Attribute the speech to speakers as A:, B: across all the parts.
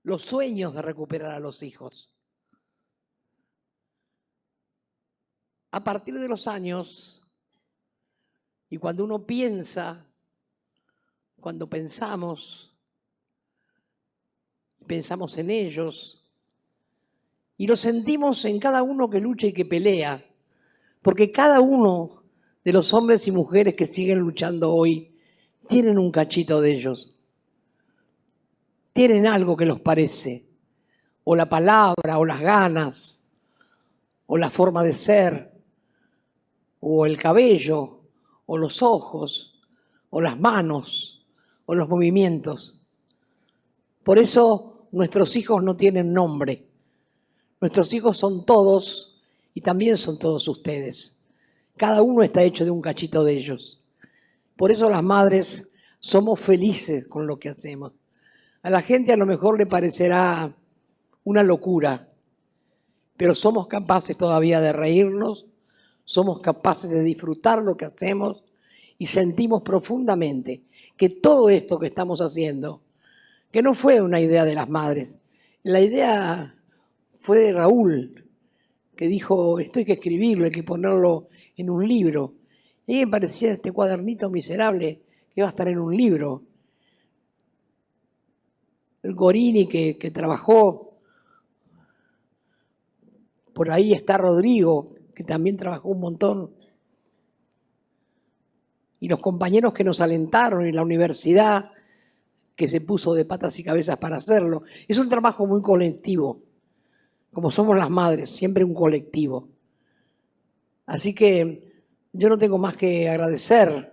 A: los sueños de recuperar a los hijos. A partir de los años, y cuando uno piensa, cuando pensamos en ellos, y lo sentimos en cada uno que lucha y que pelea, porque cada uno de los hombres y mujeres que siguen luchando hoy tienen un cachito de ellos. Tienen algo que los parece, o la palabra, o las ganas, o la forma de ser, o el cabello, o los ojos, o las manos, o los movimientos. Por eso nuestros hijos no tienen nombre. Nuestros hijos son todos y también son todos ustedes. Cada uno está hecho de un cachito de ellos. Por eso las madres somos felices con lo que hacemos. A la gente a lo mejor le parecerá una locura, pero somos capaces todavía de reírnos, somos capaces de disfrutar lo que hacemos y sentimos profundamente que todo esto que estamos haciendo, que no fue una idea de las madres, la idea fue de Raúl, que dijo, esto hay que escribirlo, hay que ponerlo en un libro. Y a mí me parecía este cuadernito miserable que va a estar en un libro. El Gorini que trabajó, por ahí está Rodrigo, que también trabajó un montón, y los compañeros que nos alentaron y la universidad que se puso de patas y cabezas para hacerlo. Es un trabajo muy colectivo, como somos las madres, siempre un colectivo. Así que yo no tengo más que agradecer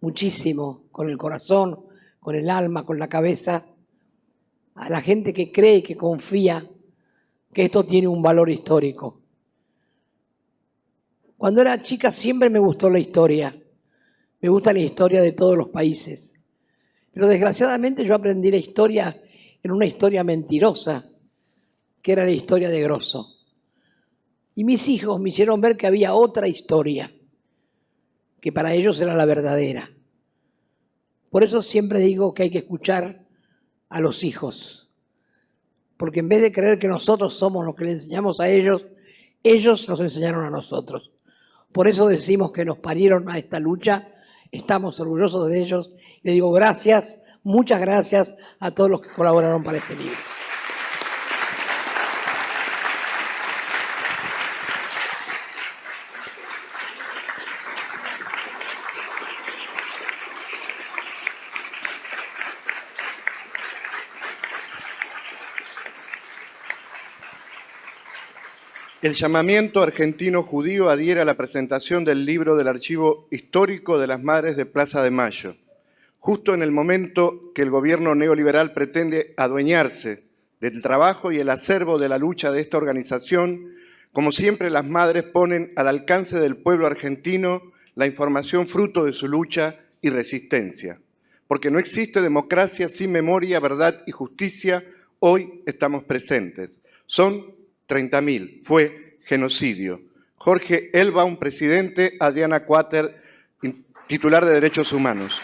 A: muchísimo, con el corazón, con el alma, con la cabeza, a la gente que cree y que confía que esto tiene un valor histórico. Cuando era chica siempre me gustó la historia. Me gusta la historia de todos los países. Pero desgraciadamente yo aprendí la historia en una historia mentirosa, que era la historia de Grosso. Y mis hijos me hicieron ver que había otra historia, que para ellos era la verdadera. Por eso siempre digo que hay que escuchar a los hijos, porque en vez de creer que nosotros somos los que le enseñamos a ellos, ellos nos enseñaron a nosotros. Por eso decimos que nos parieron a esta lucha, estamos orgullosos de ellos. Y le digo gracias, muchas gracias a todos los que colaboraron para este libro.
B: El llamamiento argentino judío adhiere a la presentación del libro del Archivo Histórico de las Madres de Plaza de Mayo, justo en el momento que el gobierno neoliberal pretende adueñarse del trabajo y el acervo de la lucha de esta organización. Como siempre, las madres ponen al alcance del pueblo argentino la información fruto de su lucha y resistencia. Porque no existe democracia sin memoria, verdad y justicia, hoy estamos presentes. Son 30.000, fue genocidio. Jorge Elbaum, presidente, Adriana Quater, titular de Derechos Humanos.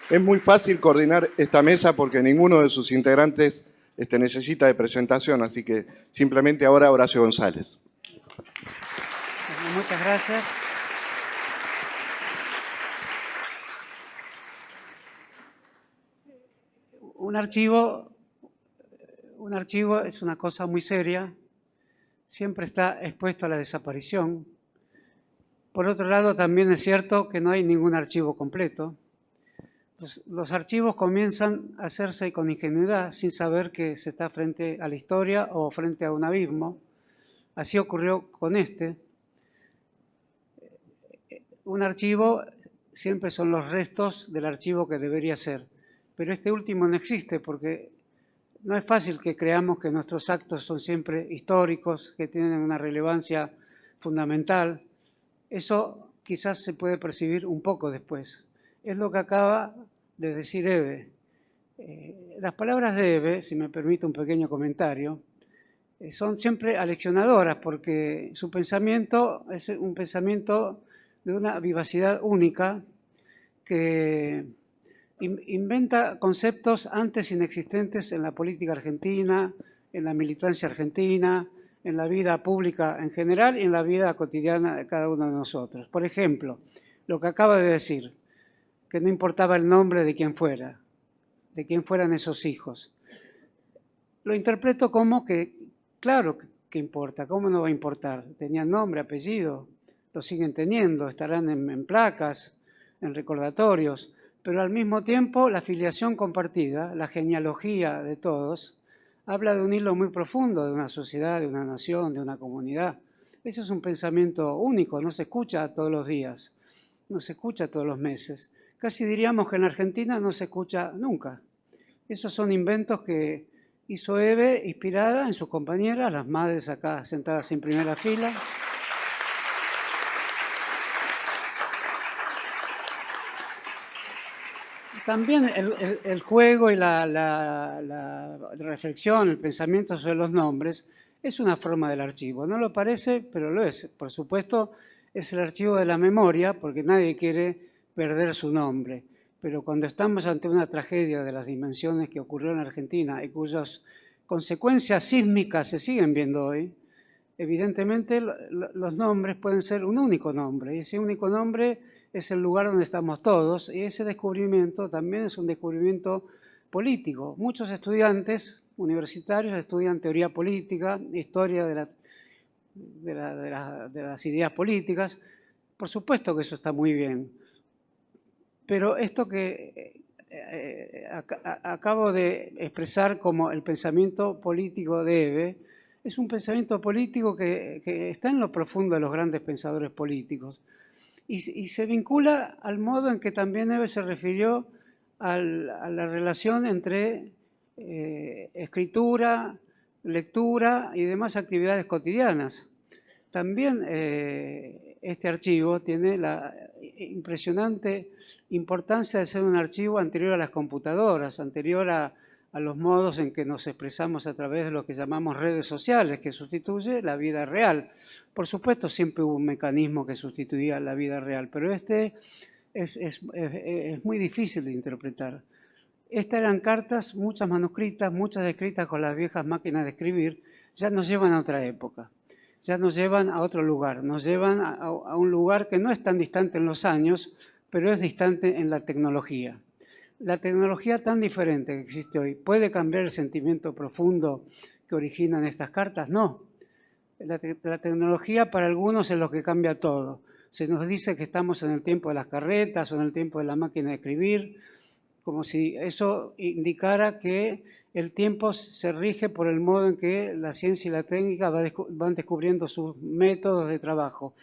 B: Es muy fácil coordinar esta mesa porque ninguno de sus integrantes necesita de presentación, así que simplemente ahora Horacio González.
C: Muchas gracias. Un archivo es una cosa muy seria, siempre está expuesto a la desaparición. Por otro lado, también es cierto que no hay ningún archivo completo. Los archivos comienzan a hacerse con ingenuidad, sin saber que se está frente a la historia o frente a un abismo. Así ocurrió con este. Un archivo siempre son los restos del archivo que debería ser. Pero este último no existe porque no es fácil que creamos que nuestros actos son siempre históricos, que tienen una relevancia fundamental. Eso quizás se puede percibir un poco después. Es lo que acaba de decir Eve. Las palabras de Eve, si me permite un pequeño comentario, son siempre aleccionadoras porque su pensamiento es un pensamiento de una vivacidad única que inventa conceptos antes inexistentes en la política argentina, en la militancia argentina, en la vida pública en general y en la vida cotidiana de cada uno de nosotros. Por ejemplo, lo que acaba de decir, que no importaba el nombre de quién fueran esos hijos. Lo interpreto como que, claro que importa, ¿cómo no va a importar? Tenían nombre, apellido, lo siguen teniendo, estarán en placas, en recordatorios, pero al mismo tiempo la filiación compartida, la genealogía de todos, habla de un hilo muy profundo de una sociedad, de una nación, de una comunidad. Eso es un pensamiento único, no se escucha todos los días, no se escucha todos los meses. Casi diríamos que en Argentina no se escucha nunca. Esos son inventos que hizo Eve, inspirada en sus compañeras, las madres acá sentadas en primera fila. También el juego y la reflexión, el pensamiento sobre los nombres es una forma del archivo. No lo parece, pero lo es. Por supuesto, es el archivo de la memoria, porque nadie quiere perder su nombre. Pero cuando estamos ante una tragedia de las dimensiones que ocurrió en Argentina y cuyas consecuencias sísmicas se siguen viendo hoy, evidentemente los nombres pueden ser un único nombre. Y ese único nombre es el lugar donde estamos todos, y ese descubrimiento también es un descubrimiento político. Muchos estudiantes universitarios estudian teoría política, historia de las ideas políticas. Por supuesto que eso está muy bien, pero esto que acabo de expresar como el pensamiento político de Eve, es un pensamiento político que está en lo profundo de los grandes pensadores políticos. Y se vincula al modo en que también Eve se refirió a la relación entre escritura, lectura y demás actividades cotidianas. También este archivo tiene la impresionante importancia de ser un archivo anterior a las computadoras, anterior a los modos en que nos expresamos a través de lo que llamamos redes sociales, que sustituye la vida real. Por supuesto, siempre hubo un mecanismo que sustituía la vida real, pero este es muy difícil de interpretar. Estas eran cartas, muchas manuscritas, muchas escritas con las viejas máquinas de escribir, ya nos llevan a otra época, ya nos llevan a otro lugar, nos llevan a un lugar que no es tan distante en los años, pero es distante en la tecnología. La tecnología tan diferente que existe hoy, ¿puede cambiar el sentimiento profundo que originan estas cartas? No. La tecnología para algunos es lo que cambia todo. Se nos dice que estamos en el tiempo de las carretas o en el tiempo de la máquina de escribir, como si eso indicara que el tiempo se rige por el modo en que la ciencia y la técnica van descubriendo sus métodos de trabajo.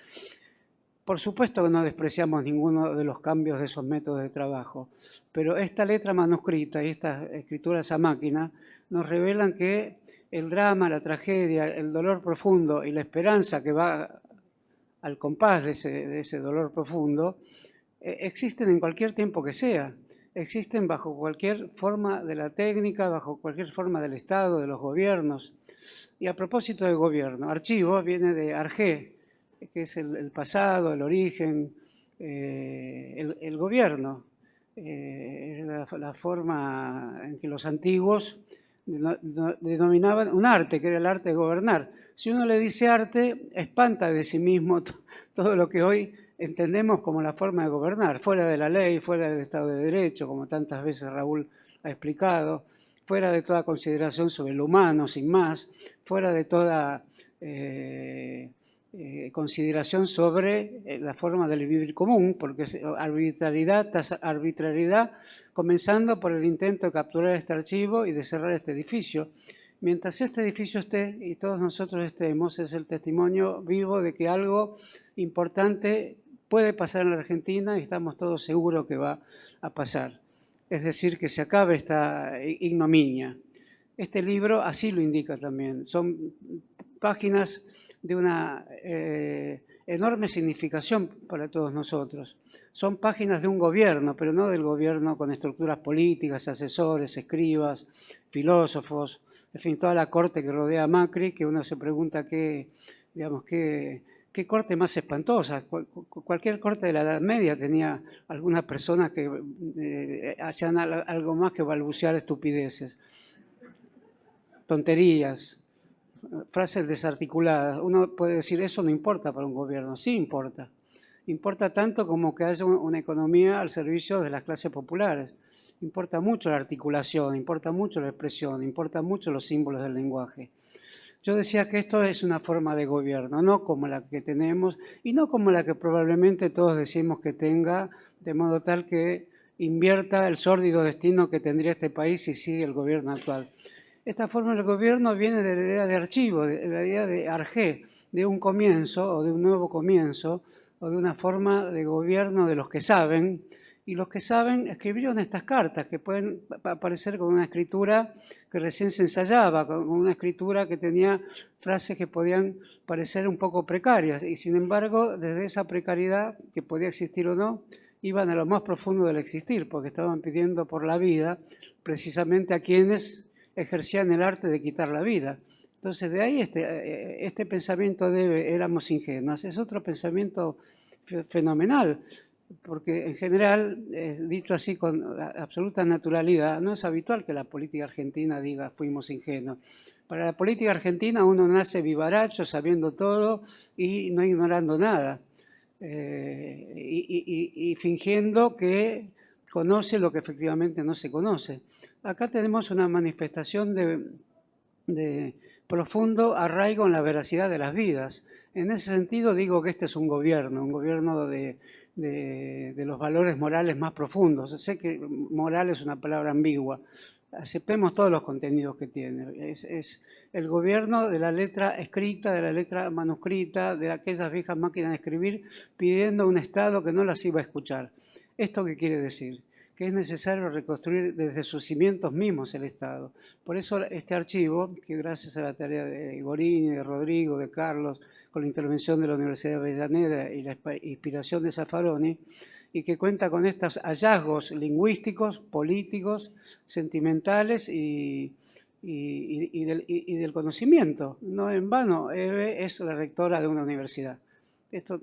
C: Por supuesto que no despreciamos ninguno de los cambios de esos métodos de trabajo, pero esta letra manuscrita y estas escrituras a máquina nos revelan que el drama, la tragedia, el dolor profundo y la esperanza que va al compás de ese dolor profundo existen en cualquier tiempo que sea, existen bajo cualquier forma de la técnica, bajo cualquier forma del Estado, de los gobiernos. Y a propósito de gobierno, archivo viene de arjé, que es el pasado, el origen, el gobierno, la forma en que los antiguos denominaban un arte, que era el arte de gobernar. Si uno le dice arte, espanta de sí mismo todo lo que hoy entendemos como la forma de gobernar, fuera de la ley, fuera del Estado de Derecho, como tantas veces Raúl ha explicado, fuera de toda consideración sobre lo humano, sin más, fuera de toda consideración sobre la forma del vivir común, porque es arbitrariedad tras arbitrariedad, comenzando por el intento de capturar este archivo y de cerrar este edificio. Mientras este edificio esté y todos nosotros estemos, es el testimonio vivo de que algo importante puede pasar en la Argentina y estamos todos seguros que va a pasar. Es decir, que se acabe esta ignominia. Este libro así lo indica también. Son páginas de una enorme significación para todos nosotros. Son páginas de un gobierno, pero no del gobierno con estructuras políticas, asesores, escribas, filósofos, en fin, toda la corte que rodea a Macri, que uno se pregunta qué qué corte más espantosa. Cualquier corte de la Edad Media tenía algunas personas que hacían algo más que balbucear estupideces, tonterías, frases desarticuladas. Uno puede decir, eso no importa para un gobierno. Sí importa. Importa tanto como que haya una economía al servicio de las clases populares. Importa mucho la articulación, importa mucho la expresión, importa mucho los símbolos del lenguaje. Yo decía que esto es una forma de gobierno, no como la que tenemos y no como la que probablemente todos decimos que tenga, de modo tal que invierta el sórdido destino que tendría este país si sigue el gobierno actual. Esta forma de gobierno viene de la idea de archivo, de la idea de arjé, de un comienzo o de un nuevo comienzo, o de una forma de gobierno de los que saben, y los que saben escribieron estas cartas, que pueden aparecer con una escritura que recién se ensayaba, con una escritura que tenía frases que podían parecer un poco precarias, y sin embargo, desde esa precariedad, que podía existir o no, iban a lo más profundo del existir, porque estaban pidiendo por la vida precisamente a quienes ejercían el arte de quitar la vida. Entonces, de ahí este pensamiento de éramos ingenuos, es otro pensamiento fenomenal, porque en general, dicho así con absoluta naturalidad, no es habitual que la política argentina diga fuimos ingenuos. Para la política argentina uno nace vivaracho, sabiendo todo y no ignorando nada, y fingiendo que conoce lo que efectivamente no se conoce. Acá tenemos una manifestación de profundo arraigo en la veracidad de las vidas. En ese sentido digo que este es un gobierno de los valores morales más profundos. Sé que moral es una palabra ambigua. Aceptemos todos los contenidos que tiene. Es el gobierno de la letra escrita, de la letra manuscrita, de aquellas viejas máquinas de escribir, pidiendo a un Estado que no las iba a escuchar. ¿Esto qué quiere decir? Que es necesario reconstruir desde sus cimientos mismos el Estado. Por eso este archivo, que gracias a la tarea de Gorini, de Rodrigo, de Carlos, con la intervención de la Universidad de Avellaneda y la inspiración de Zaffaroni, y que cuenta con estos hallazgos lingüísticos, políticos, sentimentales y del conocimiento. No en vano, Eve es la rectora de una universidad. Esto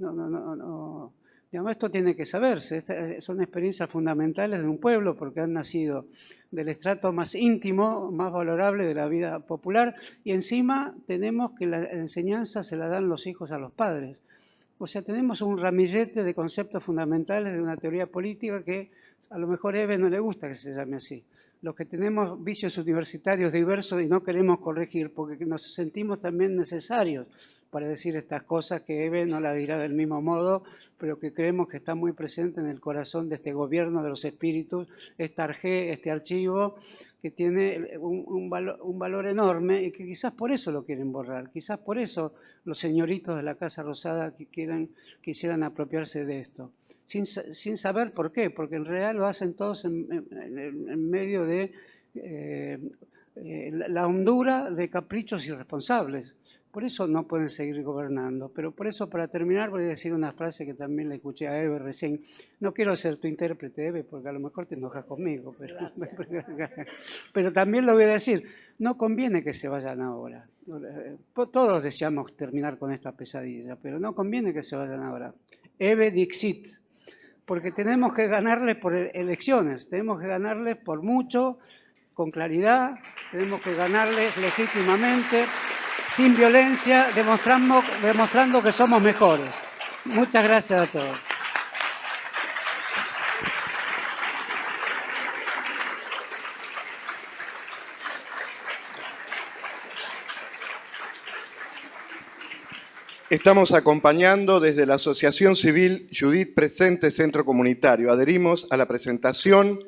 C: digamos, esto tiene que saberse. Son experiencias fundamentales de un pueblo porque han nacido del estrato más íntimo, más valorable de la vida popular, y encima tenemos que la enseñanza se la dan los hijos a los padres. O sea, tenemos un ramillete de conceptos fundamentales de una teoría política que a lo mejor a Eve no le gusta que se llame así. Los que tenemos vicios universitarios diversos y no queremos corregir porque nos sentimos también necesarios para decir estas cosas que Eve no la dirá del mismo modo, pero que creemos que está muy presente en el corazón de este gobierno de los espíritus, este arjé, este archivo, que tiene un valor enorme y que quizás por eso lo quieren borrar, quizás por eso los señoritos de la Casa Rosada quisieran apropiarse de esto, sin saber por qué, porque en realidad lo hacen todos en medio de la hondura de caprichos irresponsables. Por eso no pueden seguir gobernando. Pero por eso, para terminar, voy a decir una frase que también le escuché a Eve recién. No quiero ser tu intérprete, Eve, porque a lo mejor te enojas conmigo. Pero también lo voy a decir. No conviene que se vayan ahora. Todos deseamos terminar con esta pesadilla, pero no conviene que se vayan ahora. Eve dixit. Porque tenemos que ganarles por elecciones. Tenemos que ganarles por mucho, con claridad. Tenemos que ganarles legítimamente, sin violencia, demostrando que somos mejores. Muchas gracias a todos.
B: Estamos acompañando desde la Asociación Civil Judith Presente Centro Comunitario. Adherimos a la presentación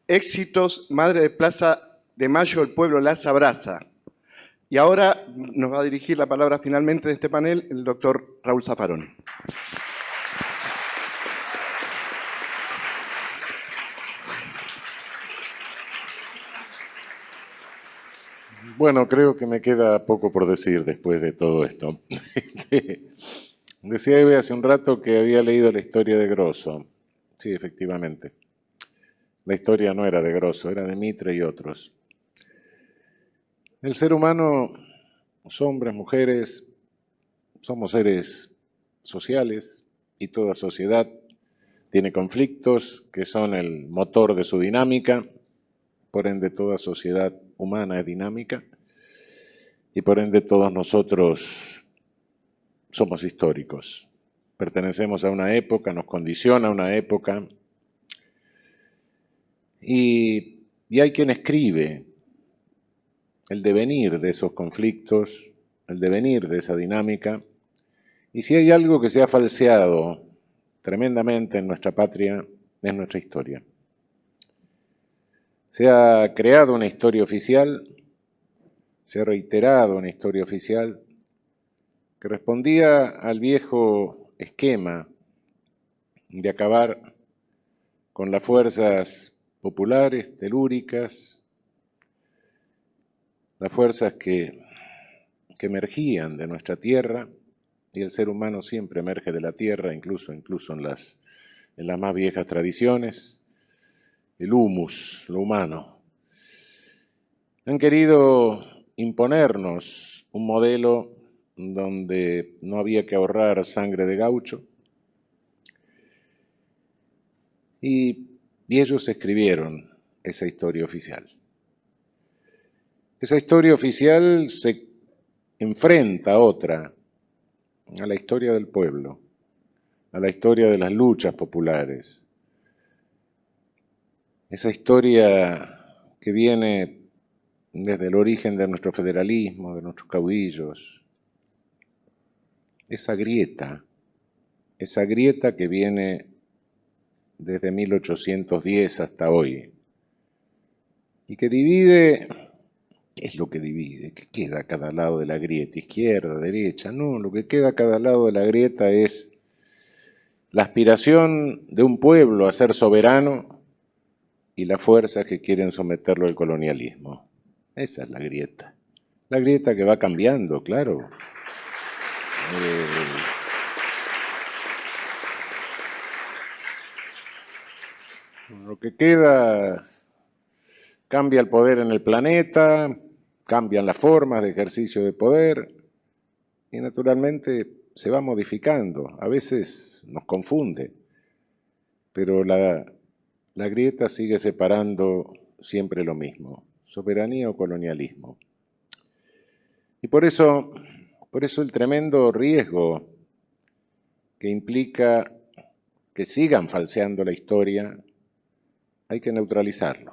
B: Éxitos, Madre de Plaza de Mayo, el pueblo las abraza. Y ahora nos va a dirigir la palabra finalmente de este panel el doctor Raúl Zaffaroni.
D: Bueno, creo que me queda poco por decir después de todo esto. Decía Eve hace un rato que había leído la historia de Grosso. Sí, efectivamente. La historia no era de Grosso, era de Mitre y otros. El ser humano, los hombres, mujeres, somos seres sociales y toda sociedad tiene conflictos que son el motor de su dinámica, por ende toda sociedad humana es dinámica y por ende todos nosotros somos históricos. Pertenecemos a una época, nos condiciona una época y hay quien escribe el devenir de esos conflictos, el devenir de esa dinámica, y si hay algo que se ha falseado tremendamente en nuestra patria, es nuestra historia. Se ha creado una historia oficial, se ha reiterado una historia oficial que respondía al viejo esquema de acabar con las fuerzas populares, telúricas, las fuerzas que emergían de nuestra tierra, y el ser humano siempre emerge de la tierra, incluso en las más viejas tradiciones, el humus, lo humano. Han querido imponernos un modelo donde no había que ahorrar sangre de gaucho, y ellos escribieron esa historia oficial. Esa historia oficial se enfrenta a otra, a la historia del pueblo, a la historia de las luchas populares. Esa historia que viene desde el origen de nuestro federalismo, de nuestros caudillos. Esa grieta que viene desde 1810 hasta hoy y que divide. ¿Qué es lo que divide? ¿Qué queda a cada lado de la grieta? ¿Izquierda, derecha? No, lo que queda a cada lado de la grieta es la aspiración de un pueblo a ser soberano y las fuerzas que quieren someterlo al colonialismo. Esa es la grieta. La grieta que va cambiando, claro. Lo que queda cambia el poder en el planeta, cambian las formas de ejercicio de poder y naturalmente se va modificando. A veces nos confunde, pero la grieta sigue separando siempre lo mismo, soberanía o colonialismo. Y por eso el tremendo riesgo que implica que sigan falseando la historia, hay que neutralizarlo.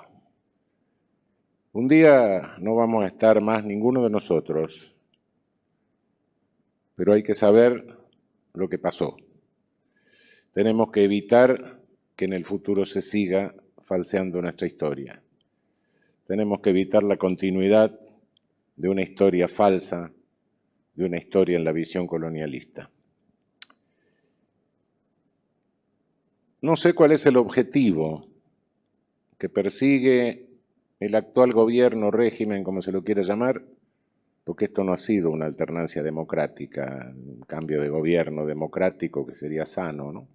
D: Un día no vamos a estar más ninguno de nosotros, pero hay que saber lo que pasó. Tenemos que evitar que en el futuro se siga falseando nuestra historia. Tenemos que evitar la continuidad de una historia falsa, de una historia en la visión colonialista. No sé cuál es el objetivo que persigue el actual gobierno, régimen, como se lo quiera llamar, porque esto no ha sido una alternancia democrática, un cambio de gobierno democrático que sería sano, ¿no?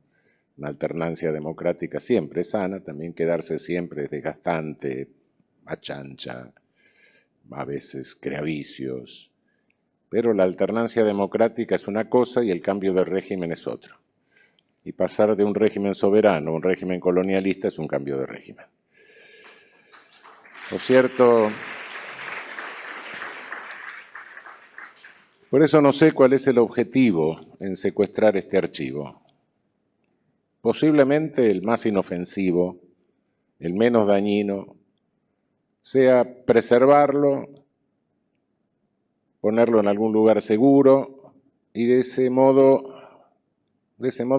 D: Una alternancia democrática siempre es sana, también quedarse siempre es desgastante, achancha, a veces crea vicios, pero la alternancia democrática es una cosa y el cambio de régimen es otro. Y pasar de un régimen soberano a un régimen colonialista es un cambio de régimen. Por cierto, por eso no sé cuál es el objetivo en secuestrar este archivo. Posiblemente el más inofensivo, el menos dañino, sea preservarlo, ponerlo en algún lugar seguro y de ese modo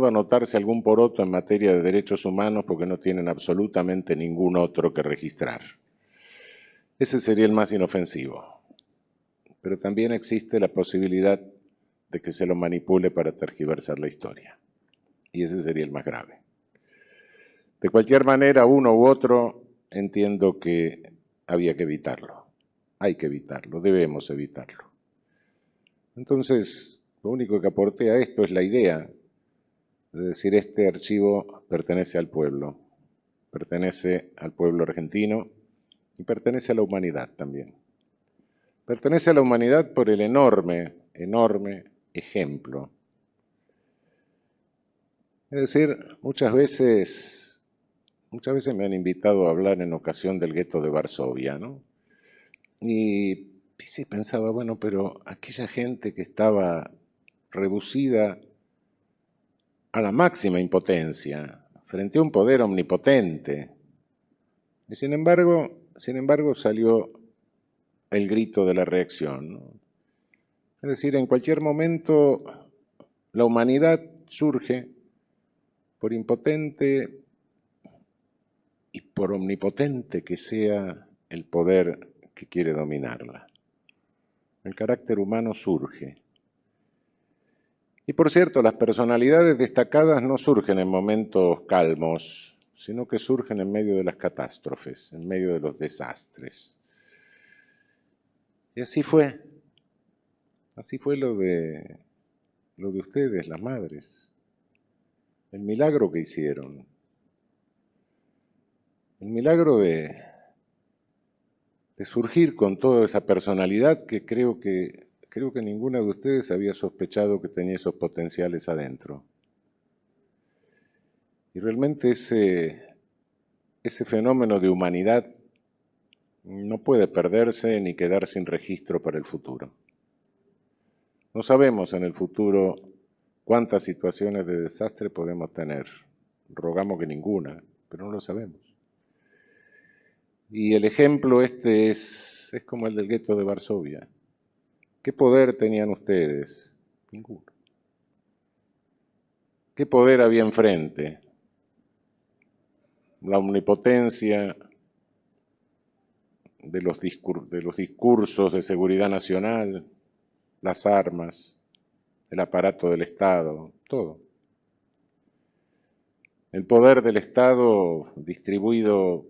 D: anotarse algún poroto en materia de derechos humanos porque no tienen absolutamente ningún otro que registrar. Ese sería el más inofensivo. Pero también existe la posibilidad de que se lo manipule para tergiversar la historia. Y ese sería el más grave. De cualquier manera, uno u otro, entiendo que había que evitarlo. Hay que evitarlo, debemos evitarlo. Entonces, lo único que aporté a esto es la idea de decir, este archivo pertenece al pueblo argentino y pertenece a la humanidad también. Pertenece a la humanidad por el enorme ejemplo Es decir, muchas veces me han invitado a hablar en ocasión del gueto de Varsovia, ¿no? Y sí pensaba, bueno, pero aquella gente que estaba reducida a la máxima impotencia, frente a un poder omnipotente. Y sin embargo salió el grito de la reacción, ¿no? Es decir, en cualquier momento la humanidad surge, por impotente y por omnipotente que sea el poder que quiere dominarla. El carácter humano surge. Y por cierto, las personalidades destacadas no surgen en momentos calmos, sino que surgen en medio de las catástrofes, en medio de los desastres. Y así fue lo de ustedes, las madres. El milagro que hicieron. El milagro de surgir con toda esa personalidad que creo que ninguna de ustedes había sospechado que tenía esos potenciales adentro. Y realmente ese fenómeno de humanidad no puede perderse ni quedar sin registro para el futuro. No sabemos en el futuro cuántas situaciones de desastre podemos tener. Rogamos que ninguna, pero no lo sabemos. Y el ejemplo es como el del gueto de Varsovia. ¿Qué poder tenían ustedes? Ninguno. ¿Qué poder había enfrente? La omnipotencia de los discursos de seguridad nacional, las armas, el aparato del Estado, todo. El poder del Estado distribuido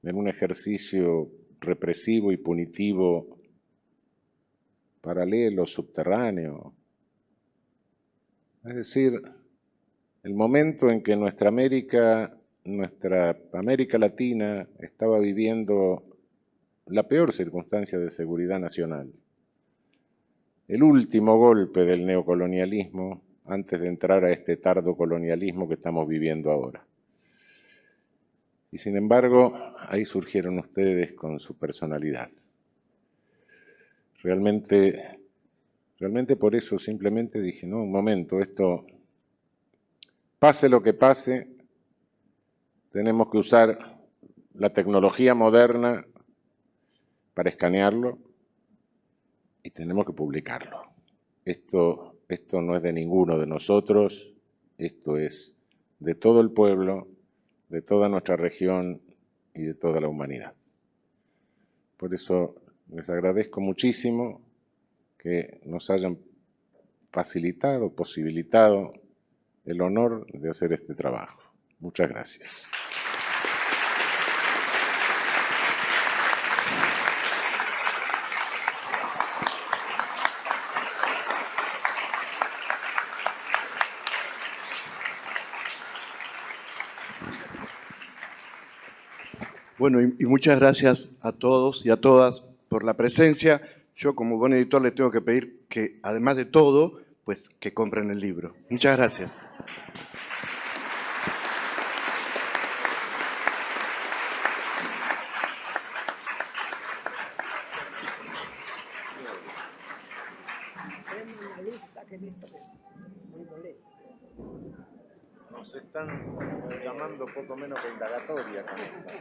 D: en un ejercicio represivo y punitivo paralelo, subterráneo. Es decir, el momento en que nuestra América Latina estaba viviendo la peor circunstancia de seguridad nacional. El último golpe del neocolonialismo antes de entrar a este tardo colonialismo que estamos viviendo ahora. Y sin embargo, ahí surgieron ustedes con su personalidad. Realmente por eso simplemente dije, no, un momento, esto, pase lo que pase, tenemos que usar la tecnología moderna para escanearlo y tenemos que publicarlo. Esto no es de ninguno de nosotros, esto es de todo el pueblo, de toda nuestra región y de toda la humanidad. Por eso les agradezco muchísimo que nos hayan facilitado, posibilitado el honor de hacer este trabajo. Muchas gracias.
B: Bueno, y muchas gracias a todos y a todas por la presencia. Yo, como buen editor, le tengo que pedir que, además de todo, pues que compren el libro. Muchas gracias.
D: Nos están llamando poco menos que indagatoria con esto.